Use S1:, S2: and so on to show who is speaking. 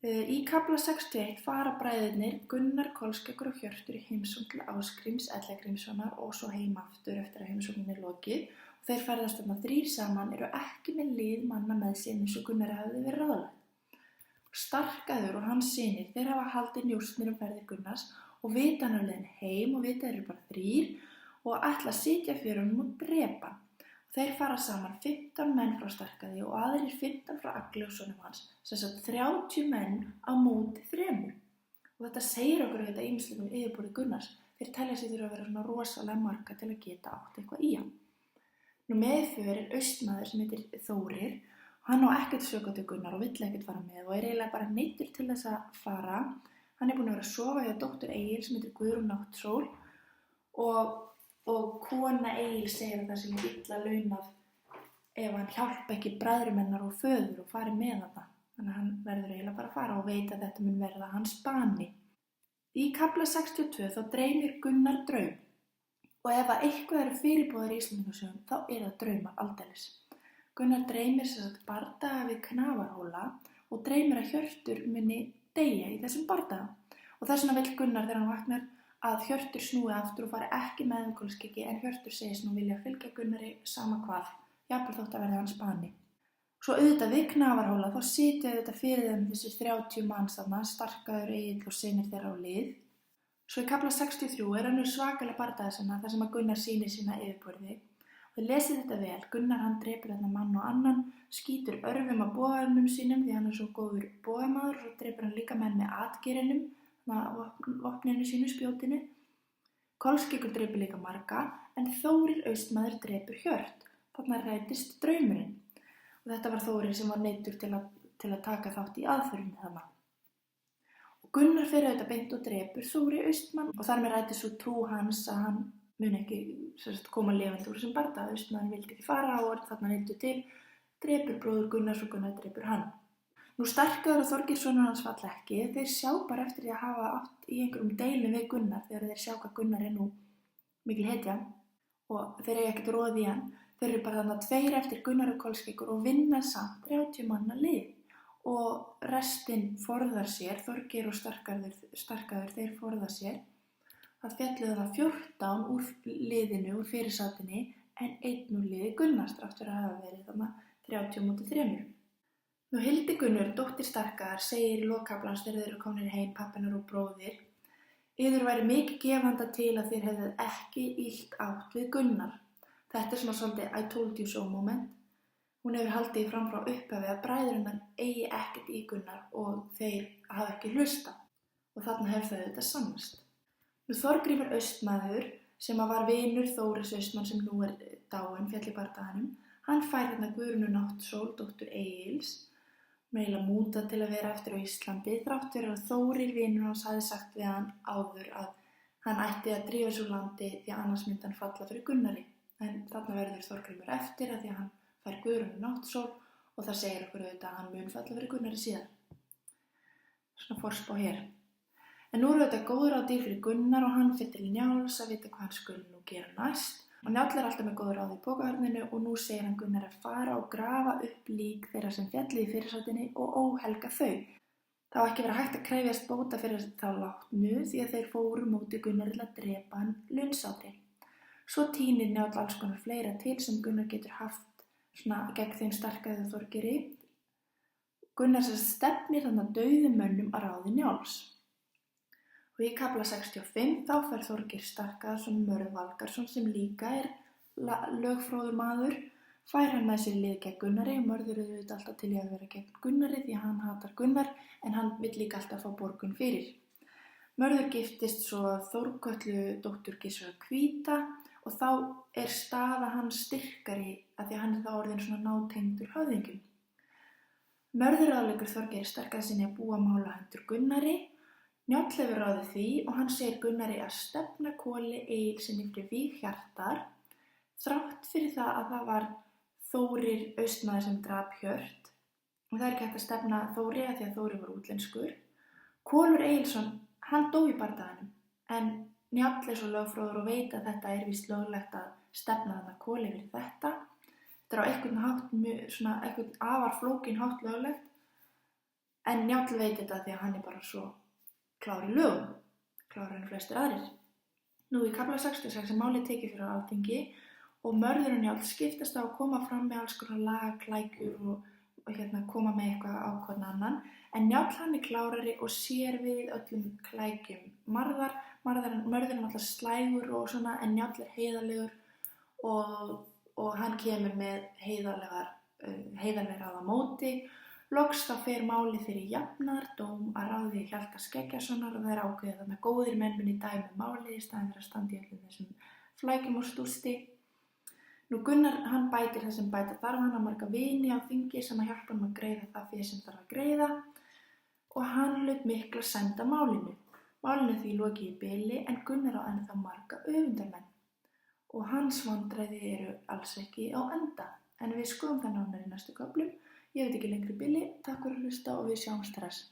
S1: Í kafla 61 fara bræðurnir Gunnar Kolskeggur og Hjörtur í heimsókn til Ásgríms Ellagrímssonar og svo heim aftur eftir að heimsókninni er lokið. Þeir ferðast þarna 3 saman, eru ekki með lið manna með sér eins og Gunnar hafði verið ráðlagt. Starkaður og hans synir, þeir hafa haldið njósnir ferðir Gunnars og vita hann á leiðinni heim og vita þeir eru bara 3 og ætla að sitja fyrir honum og drepa hann. Þeir fara saman 15 menn frá Starkaði og aðrir 15 frá Agli og sonum hans, sem sagt 30 menn á móti 3. Og þetta segir okkur þetta ýmislegt um yfirborði Gunnars. Þeir telja sig þurfa að vera svona rosalega marga til að geta átt eitthvað í hann. Nú meðför er austmaður sem heitir Þórir. Hann á ekkert sökótt til Gunnar og vill ekkert fara með og er eiginlega bara neyddur til þess að fara. Hann er búinn að vera að sofa hjá dóttur Egils sem heitir Guðrún Náttsól og kona Egils segir að það sé illa launað ef hann hjálpa ekki bræðrum hennar og föður og fari með hana. Þannig að hann verður eiginlega bara að fara og veit að þetta mun verða hans bani. Í kafla 62 þá dreymir Gunnar draum og ef að eitthvað eru fyrirboðar í Íslendingasögum þá er það draumar aldeilis. Gunnar dreymir sem sagt bardaga við Knafarhóla og dreymir að Hjörtur muni deyja í þessum bardaga. Og þess vegna vill Gunnar þegar hann vaknar að Hjörtur snúi aftur og fari ekki með Kolskeggi en Hjörtur segist nú vilja fylgja Gunnari sama hvað, jafnvel þótt að verði hans bani. Svo auðvitað við Knafarhóla þá sitja auðvitað fyrir þeim þessi 30 manns þarna, Starkaður, Egill og synir þeirra á lið. Svo í kafla 63 er önnur svakalega bardagasena þar sem að Gunnar sýnir sína yfirborði. Og þið lesið þetta vel, Gunnar hann drepur þarna mann og annan, skýtur örvum af boganum sínum því hann er svo góður bogamaður og svo drepur hann líka menn með atgerinum, vopninu sínu, spjótinu. Kolskeggur drepur líka marga, en Þórir austmaður drepur Hjört. Þarna rætist draumurinn. Og þetta var Þórir sem var neyddur til að taka þátt í aðförinni þarna. Og Gunnar fer auðvitað beint og drepur Þóri austmann og þar með rætist svo trú hans að hann mun ekki koma lifandi úr sem bardaga. Austmaðurinn vildi ekki fara og þarna neyddur til, drepur bróður Gunnars og Gunnar drepur hann. Nú Starkaður og Þorgeir sonur hans falla ekki, þeir sjá bara eftir því að hafa átt í einhverjum deilum við Gunnar þegar þeir sjá hvað Gunnar er nú mikil hetja og þeir eiga ekkert roð í hann. Þeir eru bara þarna 2 eftir Gunnar og Kolskeggur og vinna samt 30 manna lið og restin forðar sér, Þorgeir og Starkaður þeir forða sér. Það fjalluðu það 14 úr liðinu, úr fyrirsátinni en 1 úr liði Gunnars þrátt fyrir að hafa verið þarna 30 móti 3. Nú Hildigunnur, dóttir Starkaðar, segir í lokkaflans þegar þeir eru komnir heim, pappinar og bróðir: Yður væri mikið gefanda til að þér hefðuð ekki illt átt við Gunnar. Þetta er svona svolítið I told you so moment. Hún hefur haldið fram frá upphafi að bræðurinnar eigi ekkert í Gunnar og þeir hafa ekki hlusta. Og þarna hefur það auðvitað sannast. Nú Þorgrímur austmaður, sem var vinur Þóris austmann sem nú er dáinn, féll í bardaganum, hann fær hérna Guðrúnu Náttsól, dóttur Egils, meila múta til að vera eftir á Íslandi, þrátt fyrir að Þórir vinur hans hafði sagt við hann áður að hann ætti að drífa svo landi því að annars myndi hann falla fyrir Gunnari. En þarna verður Þorgrímur eftir að því að hann fær Guðrúnu Náttsól og það segir okkur auðvitað að hann mun falla fyrir Gunnari síðar. Svona forspá hér. En nú eru þetta góð ráð dýr fyrir Gunnar og hann fyrir til Njáls að vita hvað hann skuli nú gera næst. Og Njáll er alltaf með góð ráð í bókahörninu og nú segir hann Gunnar að fara og grafa upp lík þeirra sem fjalli í fyrirsáttinni og óhelga þau. Það á ekki verið hægt að krefjast bóta fyrir þá látnu því að þeir fóru móti Gunnari til að drepa hann lundsátri. Svo tínir Njáll alls konar fleira til sem Gunnar getur haft svona gegn þeim Starkaði og Þorgeiri. Gunnar stefnir þannig að dauðum mönnum að ráði Njáls. Og í kafla 65 þá fær Þorgeir Starkaðarson Mörð Valgarðsson sem líka er lögfróður maður, fær hann með sér lið gegn Gunnari og Mörður auðvitað alltaf til að vera gegn Gunnari því að hann hatar Gunnar en hann vill líka alltaf fá borgun fyrir. Mörður giftist svo Þórkötlu dóttur Gissura hvíta og þá er staða hans styrkari að því að hann er þá orðinn svona nátengdur höfðingjum. Mörður ráðleggur Þorgeiri Starkaðarsyni að búa mála hendur Gunnari. Njáll hefur ráðið því og hann segir Gunnari að stefna Koli Egilssyni fyrir víg Hjartar þrátt fyrir það að það var Þórir austmaður sem drap Hjört og það er ekki hægt að stefna Þóri að því að Þóri var útlenskur. Kolur Egilsson, hann dó í bardaganum en Njáll er svo lögfróður og veit að þetta er víst löglegt að stefna þarna Koli fyrir þetta. Þetta er á einhvern afar flókinn hátt löglegt En Njáll veit þetta því að hann bara svo klár í lögum, klár en flestir aðrir. Nú í kafla 66 málið tekið fyrir Alþingi og Mörður og Njáll skiptast á að koma fram með alls konar lagaklækjur og koma með eitthvað á hvern annan. En Njáll hann klárari og sér við öllum klækjum Mörður alltaf slægur og svona, en Njáll heiðarlegur og hann kemur með heiðarlega ráð á móti. Loks þá fer málið fyrir jafnaðardóm að ráði Hjalta Skeggjasonar og það ákveðið þarna góðir menn muni dæma málið í staðinn fyrir að standa í öllum þessum flækjum og stústi. Nú Gunnar hann bætir það sem bæta þarf, hann á marga vini á þingi sem að hjálpa hann að greiða það fyrir sem þarf að greiða og hann hlaut miklu að senda málinu. Málinu því lokið í bili en Gunnar á ennþá marga öfundarmenn og hans vandræði eru alls ekki á enda. En við skoðum það nánar í næstu köflum. Ég veit ekki lengri bili, takk fyrir að hlusta og við sjáumst hress.